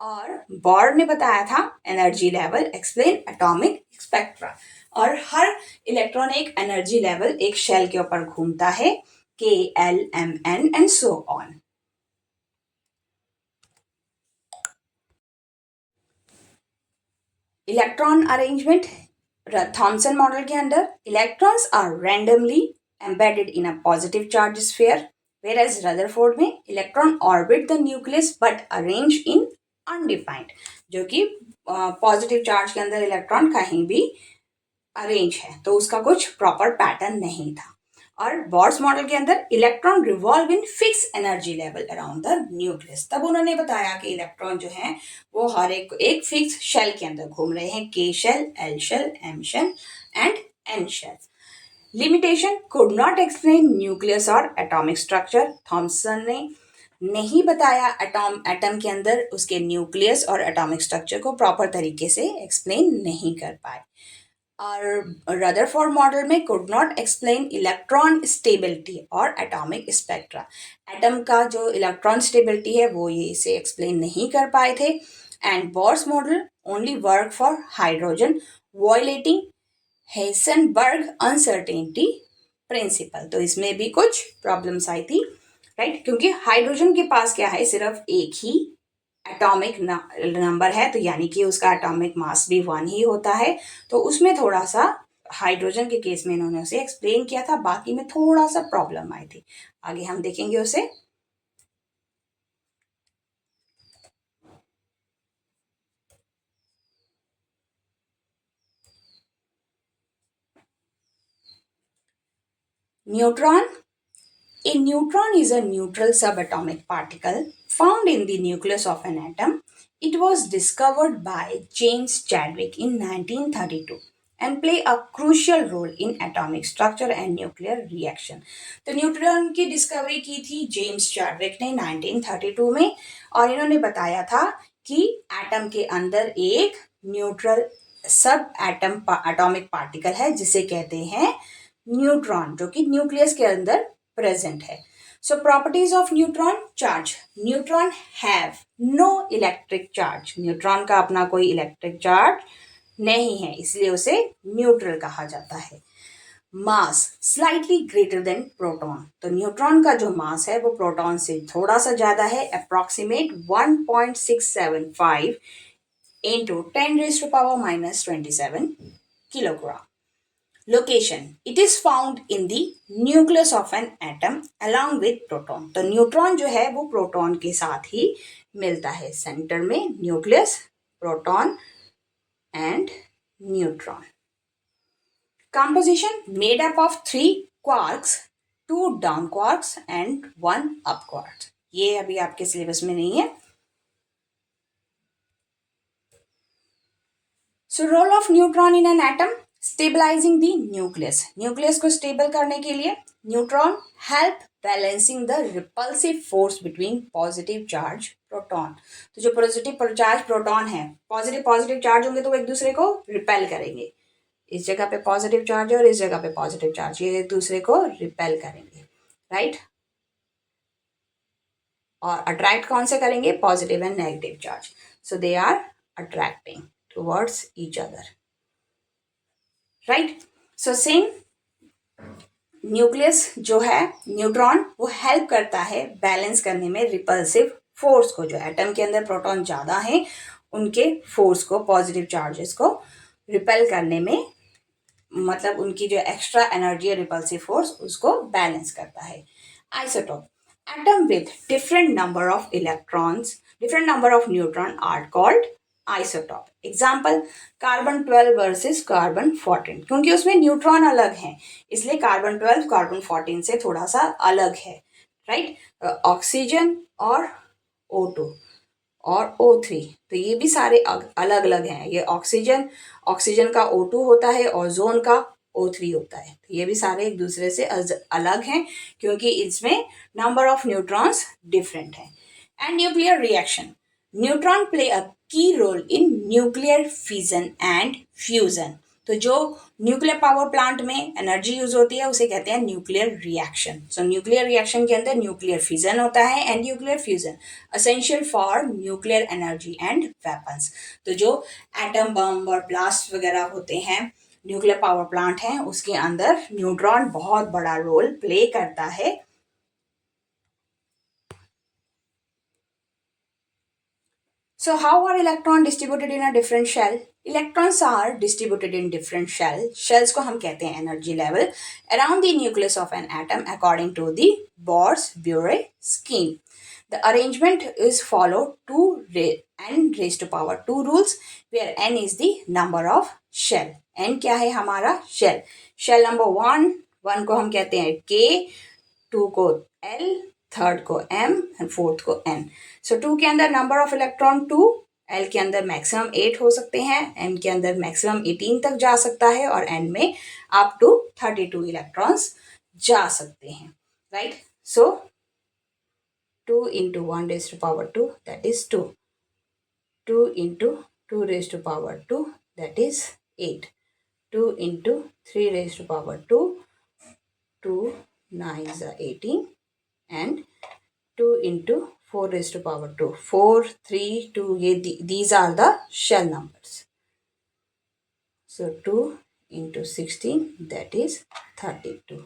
और बॉर ने बताया था energy level, explain atomic spectra. और हर इलेक्ट्रॉन एक एनर्जी लेवल एक शेल के ऊपर घूमता है, K L M N and so on. Electron arrangement Thomson model के अंदर, electrons are randomly embedded in a positive charge sphere, whereas Rutherford में electron orbit the nucleus but arrange in undefined, जो कि positive charge के अंदर electron कहीं भी arrange है तो उसका कुछ प्रॉपर पैटर्न नहीं था। और बॉर्स मॉडल के अंदर electron revolve in fix energy level around the nucleus, तब उन्होंने बताया कि इलेक्ट्रॉन जो है वो हर एक फिक्स शेल के अंदर घूम रहे हैं, K shell, L shell, M shell and N shell. Limitation, could not explain nucleus और एटॉमिक स्ट्रक्चर, थॉमसन ने नहीं बताया एटम के अंदर उसके न्यूक्लियस और एटॉमिक स्ट्रक्चर को प्रॉपर तरीके से एक्सप्लेन नहीं कर पाए। और रदरफोर्ड मॉडल में could not explain electron stability और एटॉमिक स्पेक्ट्रा, एटम का जो इलेक्ट्रॉन स्टेबिलिटी है वो ये इसे एक्सप्लेन नहीं कर पाए थे। And Bohr's model only work for hydrogen violating Heisenberg uncertainty principle, तो इसमें भी कुछ प्रॉब्लम्स आई थी, राइट, क्योंकि हाइड्रोजन के पास क्या है, सिर्फ एक ही एटॉमिक नंबर है, तो यानी कि उसका एटॉमिक मास भी 1 ही होता है, तो उसमें थोड़ा सा हाइड्रोजन के केस में इन्होंने उसे एक्सप्लेन किया था, बाकी में थोड़ा सा प्रॉब्लम आई थी, आगे हम देखेंगे उसे। Neutron, a neutron is a neutral subatomic particle found in the nucleus of an atom. It was discovered by James Chadwick in 1932 and play a crucial role in atomic structure and nuclear reaction. तो neutron की discovery की थी James Chadwick ने 1932 में, और इन्होंने बताया था कि एटम के अंदर एक न्यूट्रल सब एटम एटॉमिक पार्टिकल है जिसे कहते हैं न्यूट्रॉन, जो कि न्यूक्लियस के अंदर प्रेजेंट है। So properties of neutron, charge, neutron have no electric charge, neutron का अपना कोई इलेक्ट्रिक चार्ज नहीं है, इसलिए उसे न्यूट्रल कहा जाता है। मास स्लाइटली ग्रेटर देन प्रोटॉन, तो न्यूट्रॉन का जो मास है वो प्रोटॉन से थोड़ा सा ज्यादा है, approximate 1.675 into 10 raised to power minus 27 kilogram. Location, it is found in the nucleus of an atom along with proton, तो न्यूट्रॉन जो है वो प्रोटॉन के साथ ही मिलता है, सेंटर में nucleus, proton and neutron. Composition made up of 3 quarks, 2 down quarks and 1 up quark, ये अभी आपके सिलेबस में नहीं है। So role of neutron in an atom, stabilising the nucleus, nucleus को स्टेबल करने के लिए neutron help balancing the repulsive force between positive charge proton, तो जो पॉजिटिव चार्ज प्रोटॉन है, पॉजिटिव पॉजिटिव चार्ज होंगे तो वो एक दूसरे को रिपेल करेंगे, इस जगह पे पॉजिटिव चार्ज है और इस जगह पे पॉजिटिव चार्ज, ये एक दूसरे को रिपेल करेंगे, राइट, और अट्रैक्ट कौन से करेंगे, positive and negative charge, so they are attracting towards each other, right. So same nucleus जो है न्यूट्रॉन वो हेल्प करता है बैलेंस करने में रिपल्सिव फोर्स को, जो एटम के अंदर प्रोटॉन ज़्यादा हैं उनके फोर्स को, पॉजिटिव चार्जेस को रिपेल करने में, मतलब उनकी जो एक्स्ट्रा एनर्जी है रिपल्सिव फोर्स उसको बैलेंस करता है। Isotope, atom with different number of electrons, different number of neutron are called isotope. Example carbon 12 versus carbon 14, क्योंकि उसमें न्यूट्रॉन अलग हैं इसलिए कार्बन 12 कार्बन 14 से थोड़ा सा अलग है, राइट। ऑक्सीजन और O2 और O3, तो ये भी सारे अलग अलग हैं। ये ऑक्सीजन ऑक्सीजन का O2 होता है, ओजोन का O3 होता है। तो ये भी सारे एक दूसरे से अलग हैं क्योंकि इसमें नंबर ऑफ न्यूट्रॉन्स डिफरेंट है। And nuclear reaction, neutron play a key role in nuclear fission and fusion. तो जो न्यूक्लियर पावर प्लांट में एनर्जी यूज होती है उसे कहते हैं nuclear reaction. So nuclear reaction के अंदर न्यूक्लियर फिजन होता है and nuclear fusion essential for nuclear energy and weapons. तो जो एटम बम और ब्लास्ट वगैरह होते हैं, न्यूक्लियर पावर प्लांट हैं, उसके अंदर न्यूट्रॉन बहुत बड़ा रोल प्ले करता है। So how are electrons distributed in a different shell? Electrons are distributed in different shells को हम कहते हैं energy level around the nucleus of an atom according to the Bohr-Buire scheme. The arrangement is followed to n raised to power 2 rules where n is the number of shell. n क्या है हमारा shell. Shell number 1 को हम कहते हैं K, 2 को L, third को M and fourth को N. सो 2 के अंदर नंबर ऑफ इलेक्ट्रॉन 2, L के अंदर मैक्सिमम 8 हो सकते हैं, M के अंदर मैक्सिमम 18 तक जा सकता है और N में अप टू 32 इलेक्ट्रॉन्स जा सकते हैं, right. So 2 into 1 raised to power 2 that is 2. 2 into 2 raised to power 2 that is 8. 2 into 3 raised to power 2, 2 9s are 18 and 2 into 4 raised to power 2, 4 3 2, these are the shell numbers. So 2 into 16 that is 32.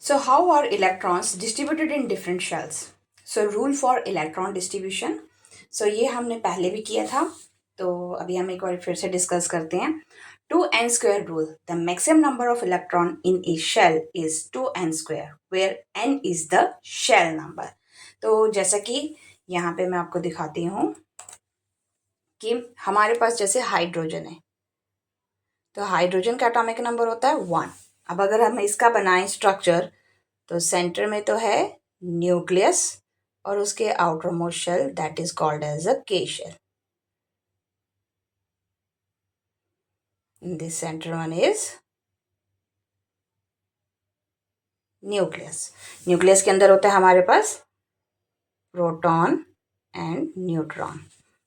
So how are electrons distributed in different shells? So rule for electron distribution. So ये हमने पहले भी किया था, तो अभी हम एक बार फिर से डिस्कस करते हैं। 2n square rule. The maximum number of electron in a shell is 2n square, where n is the shell number. तो जैसा कि यहाँ पे मैं आपको दिखाती हूँ कि हमारे पास जैसे हाइड्रोजन है, तो हाइड्रोजन का एटॉमिक नंबर होता है 1। अब अगर हम इसका बनाएं स्ट्रक्चर, तो सेंटर में तो है न्यूक्लियस और उसके outermost shell that is called as a K shell. This centre one is nucleus. Nucleus के अंदर होता है हमारे पास प्रोटॉन एंड न्यूट्रॉन,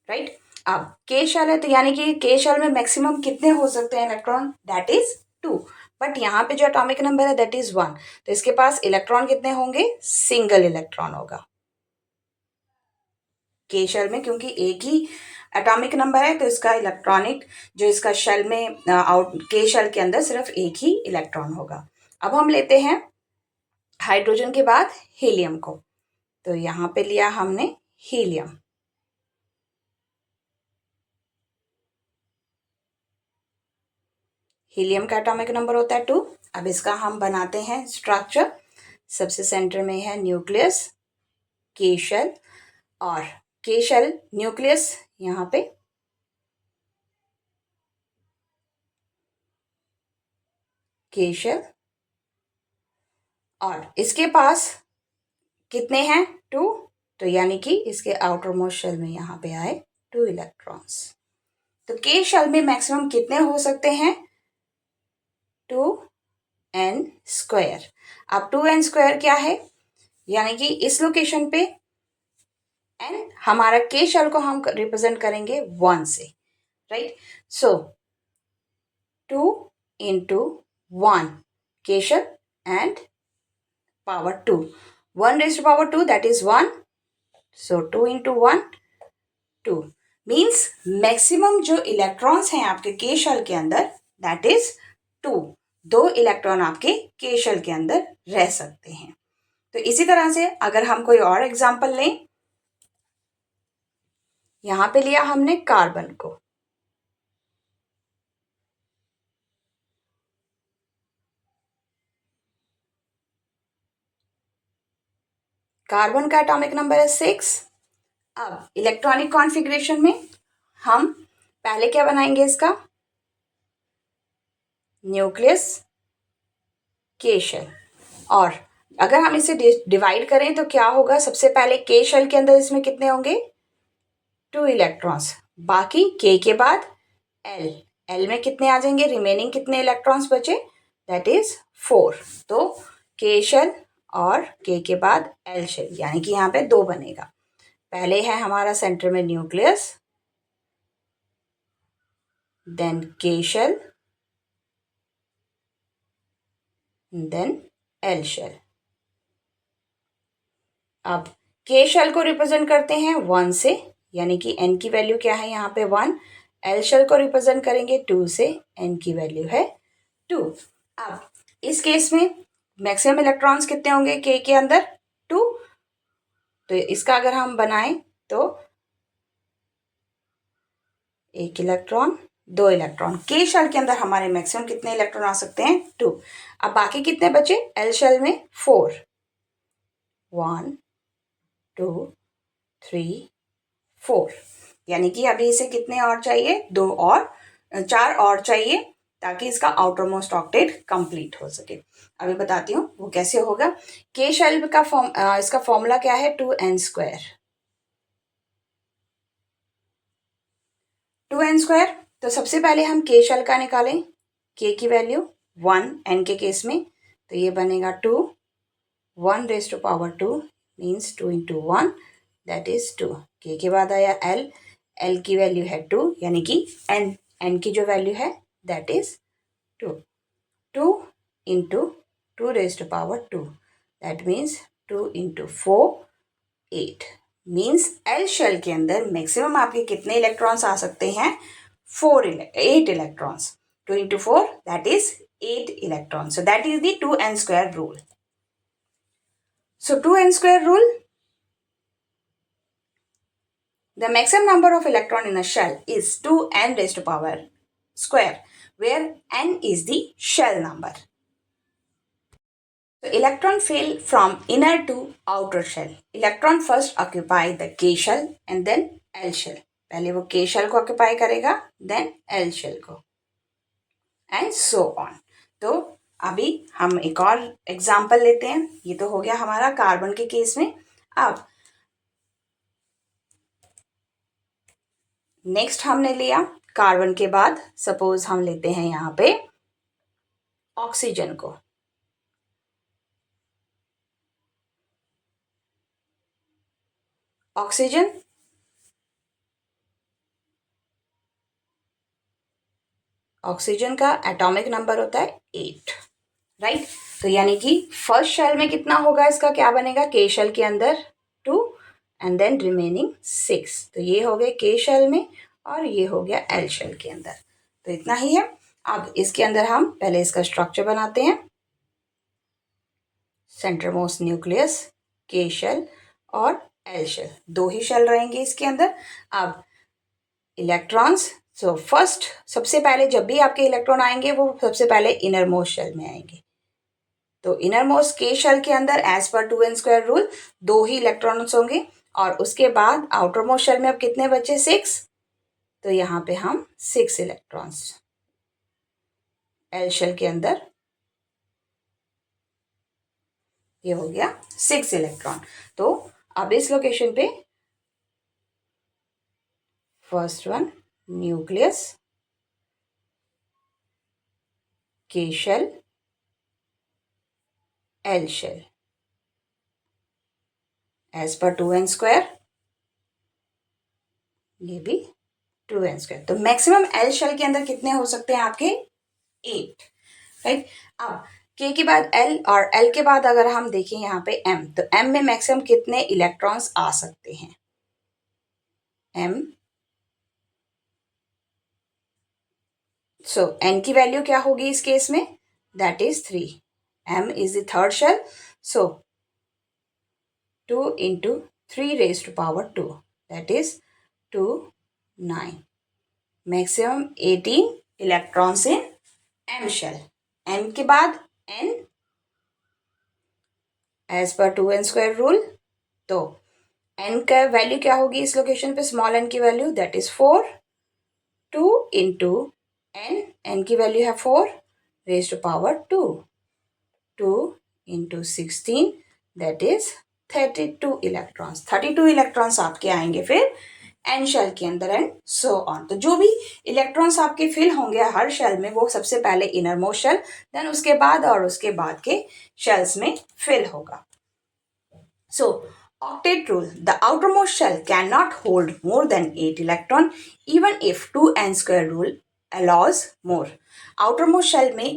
राइट। अब के शेल है तो यानी कि के शेल में मैक्सिमम कितने हो सकते हैं इलेक्ट्रॉन, दैट इज 2। बट यहाँ पे जो एटॉमिक नंबर है दैट इज 1, तो इसके पास इलेक्ट्रॉन कितने होंगे, सिंगल इलेक्ट्रॉन होगा के शेल में, क्योंकि एक ही एटॉमिक नंबर है तो इसका इलेक्ट्रॉनिक जो इसका शेल में आउट के शेल के अंदर सिर्फ एक ही इलेक्ट्रॉन होगा। अब हम लेते हैं हाइड्रोजन के बाद हीलियम को, तो यहाँ पे लिया हमने हीलियम। हीलियम का एटॉमिक नंबर होता है 2। अब इसका हम बनाते हैं स्ट्रक्चर। सबसे सेंटर में है न्यूक्लियस, के शेल और के शेल न्यूक्लियस यहाँ पे, के शेल, और इसके पास कितने हैं 2, तो यानी कि इसके आउटर मोस्ट शेल में यहाँ पे आए 2 इलेक्ट्रॉन्स। तो के शेल में मैक्सिमम कितने हो सकते हैं, 2n स्क्वायर। अब 2n स्क्वायर क्या है, यानी कि इस लोकेशन पे n हमारा के शेल को हम रिप्रेजेंट करेंगे 1 से, राइट। सो 2 into 1 के shell and power 2, 1 raised to power 2 that is 1, so 2 into 1 2 means maximum जो इलेक्ट्रॉन्स हैं आपके के शेल के अंदर दैट इज 2 इलेक्ट्रॉन आपके के शेल के अंदर रह सकते हैं। तो इसी तरह से अगर हम कोई और एग्जांपल लें, यहां पे लिया हमने कार्बन को, कार्बन का एटॉमिक नंबर है 6। अब इलेक्ट्रॉनिक कॉन्फ़िगरेशन में हम पहले क्या बनाएंगे इसका, न्यूक्लियस के शेल। और अगर हम इसे डिवाइड करें तो क्या होगा, सबसे पहले के शेल के अंदर इसमें कितने होंगे, 2 इलेक्ट्रॉन्स, बाकी के बाद एल, एल में कितने आ जाएंगे, रिमेनिंग कितने इलेक्ट्रॉन्स बचे, दैट इज 4। तो के शेल और के बाद एल शेल, यानी कि यहाँ पे 2 बनेगा। पहले है हमारा सेंटर में nucleus, then K shell, then L shell. अब के शेल को रिप्रेजेंट करते हैं 1 से, यानी कि n की वैल्यू क्या है यहाँ पे 1। एल शेल को रिप्रेजेंट करेंगे 2 से, n की वैल्यू है 2। अब इस केस में मैक्सिमम इलेक्ट्रॉन्स कितने होंगे के अंदर, 2। तो इसका अगर हम बनाएं तो 1 इलेक्ट्रॉन, 2 इलेक्ट्रॉन, के शेल के अंदर हमारे मैक्सिमम कितने इलेक्ट्रॉन आ सकते हैं, 2। अब बाकी कितने बचे एल शेल में, 4, 1 2 3 4, यानी कि अभी इसे कितने और चाहिए, 2 और 4 और चाहिए, ताकि इसका आउटर मोस्ट ऑक्टेट कंप्लीट हो सके। अभी बताती हूँ वो कैसे होगा। के शेल का इसका फॉर्मूला क्या है, 2n²। 2n², तो सबसे पहले हम के शेल का निकालें, के की वैल्यू 1 n के केस में, तो ये बनेगा 2, 1 raise to power 2 means 2 into 1 that is 2। के बाद आया एल, एल की वैल्यू है 2, यानी कि एन, एन की जो वैल्यू है that is 2। 2 into 2 raise to power 2 that means 2 into 4 8, means L shell के अंदर मैक्सिमम आपके कितने इलेक्ट्रॉन्स आ सकते हैं, 8 electrons. 2 into 4 that is 8 electrons. So that is the 2n² rule. So 2n² rule, the maximum number of electron in a shell is 2n raised to power square, where n is the shell number. So electron fill from inner to outer shell. Electron first occupy the K shell and then L shell. पहले वो K shell को occupy करेगा, then L shell को, and so on. तो अभी हम एक और एग्जाम्पल लेते हैं। ये तो हो गया हमारा कार्बन के केस में। अब नेक्स्ट हमने लिया कार्बन के बाद, सपोज हम लेते हैं यहाँ पे ऑक्सीजन को। ऑक्सीजन ऑक्सीजन का एटॉमिक नंबर होता है 8, राइट। तो यानी कि फर्स्ट शेल में कितना होगा, इसका क्या बनेगा, के शेल के अंदर 2 एंड देन रिमेनिंग 6। तो ये हो गए के शेल में और ये हो गया एल शेल के अंदर। तो इतना ही है। अब इसके अंदर हम पहले इसका स्ट्रक्चर बनाते हैं। Centre most nucleus, K shell और एल शेल, 2 ही शेल रहेंगे इसके अंदर। अब इलेक्ट्रॉन्स, सो फर्स्ट सबसे पहले जब भी आपके इलेक्ट्रॉन आएंगे वो सबसे पहले इनर मोस्ट शेल में आएंगे। तो इनर मोस्ट के शेल के अंदर एज पर 2n² रूल 2 ही इलेक्ट्रॉन्स होंगे, और उसके बाद आउटर मोस्ट शेल में अब कितने बचे, 6। तो यहाँ पे हम 6 इलेक्ट्रॉन्स एल शेल के अंदर, ये हो गया 6 इलेक्ट्रॉन। तो अब इस लोकेशन पे first one nucleus, K shell, L shell as per 2n², ये भी 2n²। तो मैक्सिमम एल शेल के अंदर कितने हो सकते हैं आपके, 8, राइट। अब के के बाद एल और एल के बाद अगर हम देखें यहाँ पे एम, तो एम में मैक्सिमम कितने इलेक्ट्रॉन्स आ सकते हैं, एम। सो एन की वैल्यू क्या होगी इस केस में, that is 3। M is the third shell, so 2 into 3 raise to power 2 that is 2 9, maximum 18 electrons in M shell. M के बाद N as per 2n² rule. तो एन का value क्या होगी इस लोकेशन पे, स्मॉल एन की value that is 4, 2 into n की वैल्यू है 4 raised to power 2. 2 into 16 that is 32 electrons. 32 electrons आपके आएंगे फिर एन शेल के अंदर एंड सो ऑन. तो जो भी इलेक्ट्रॉन्स आपके फिल होंगे हर शेल में वो सबसे पहले इनर मोस्ट शेल, देन उसके बाद के शेल्स में फिल होगा. So, octet rule. The outermost shell cannot hold more than 8 electron even if 2n square rule allows more. outermost shell में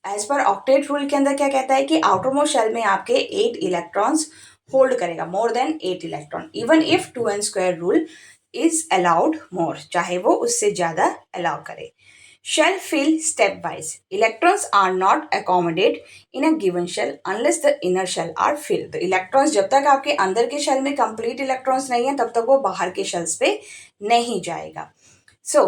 एज पर ऑक्टेट रूल के अंदर क्या कहता है कि आउटरमोस्ट शेल में आपके 8 इलेक्ट्रॉन्स होल्ड करेगा, more than 8 electron, even if 2n square rule is allowed more, चाहे वो उससे ज्यादा अलाउ करे. Shell fill stepwise. Electrons are not accommodated in a given shell unless the inner shell are filled. तो electrons जब तक आपके अंदर के शेल में कंप्लीट इलेक्ट्रॉन्स नहीं है तब तक वो बाहर के शेल्स पे नहीं जाएगा. So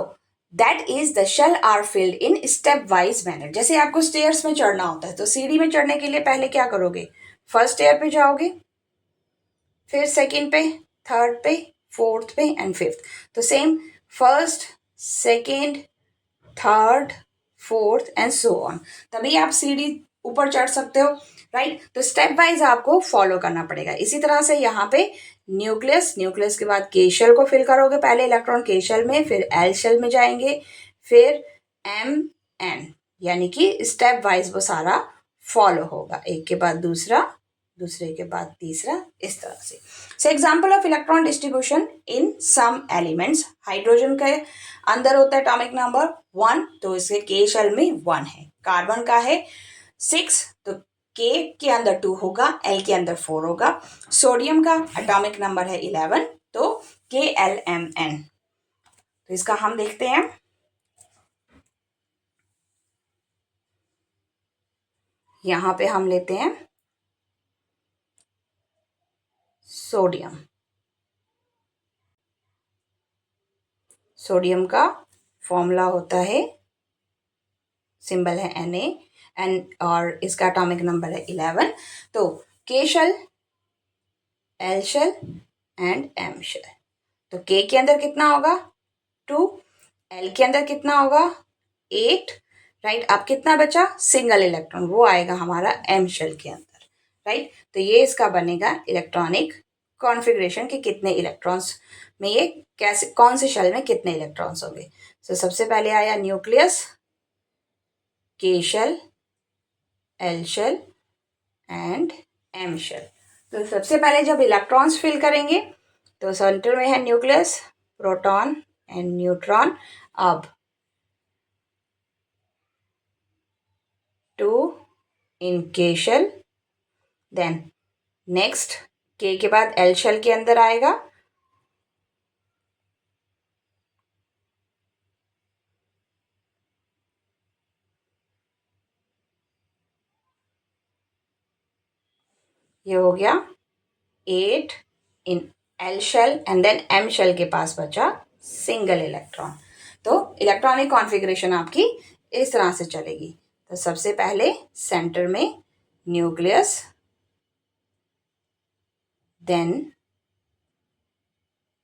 that is the shell are filled in stepwise manner. जैसे आपको स्टेयर्स में चढ़ना होता है तो सीढ़ी में चढ़ने के लिए पहले क्या करोगे, फर्स्ट स्टेयर पे जाओगे, फिर सेकेंड पे, थर्ड पे, फोर्थ पे एंड फिफ्थ. तो same first, second, third, fourth and so on, तभी आप सीढ़ी ऊपर चढ़ सकते हो, राइट. तो स्टेप वाइज आपको फॉलो करना पड़ेगा. इसी तरह से यहाँ पे न्यूक्लियस के बाद के शेल को फिल करोगे, पहले इलेक्ट्रॉन के शेल में, फिर एल शेल में जाएंगे, फिर एम एन, यानी कि स्टेप वाइज वो सारा फॉलो होगा, एक के बाद दूसरा, दूसरे के बाद तीसरा, इस तरह से. So example of electron distribution in some elements. Hydrogen के अंदर होता है एटॉमिक नंबर 1, तो इसके के शेल में 1 है. कार्बन का है 6, तो के के अंदर 2 होगा, एल के अंदर 4 होगा. सोडियम का एटॉमिक नंबर है 11, तो के एल एम एन. तो इसका हम देखते हैं. यहां पे हम लेते हैं सोडियम. सोडियम का फॉर्मूला होता है, सिंबल है Na एंड और इसका एटॉमिक नंबर है 11. तो K shell, L shell and M shell. तो के के अंदर कितना होगा 2, एल के अंदर कितना होगा 8, राइट. अब कितना बचा सिंगल इलेक्ट्रॉन, वो आएगा हमारा एम शेल के अंदर, राइट. तो ये इसका बनेगा इलेक्ट्रॉनिक कॉन्फ़िगरेशन कि कितने इलेक्ट्रॉन्स में ये कैसे, कौन से शेल में कितने इलेक्ट्रॉन्स होंगे. तो सबसे पहले आया nucleus, K shell, L shell and M shell. तो सबसे पहले जब इलेक्ट्रॉन्स फिल करेंगे तो सेंटर में है न्यूक्लियस, प्रोटॉन एंड न्यूट्रॉन. अब 2 इन के शेल, देन नेक्स्ट के बाद एल शेल के अंदर आएगा, ये हो गया 8 in L shell and then M shell के पास बचा सिंगल इलेक्ट्रॉन. तो इलेक्ट्रॉनिक कॉन्फ़िगरेशन आपकी इस तरह से चलेगी. तो सबसे पहले सेंटर में nucleus, then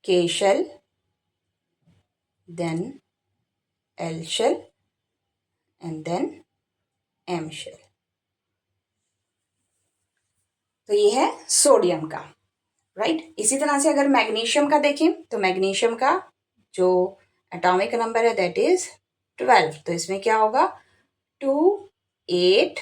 K shell, then L shell and then M shell. तो ये है सोडियम का, राइट. इसी तरह से अगर मैग्नीशियम का देखें तो मैग्नीशियम का जो एटॉमिक नंबर है दैट इज 12. तो इसमें क्या होगा 2, 8,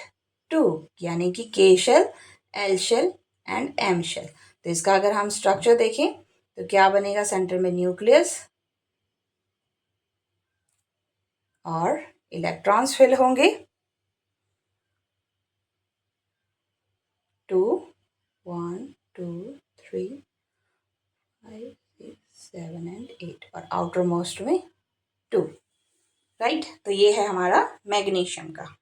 2, यानी कि K shell, L shell and M shell. तो इसका अगर हम स्ट्रक्चर देखें तो क्या बनेगा, सेंटर में न्यूक्लियस और इलेक्ट्रॉन्स फिल होंगे 2, 1, 2, 3, 5, 6, 7 एंड 8 और आउटर मोस्ट में 2, राइट. तो ये है हमारा मैग्नीशियम का.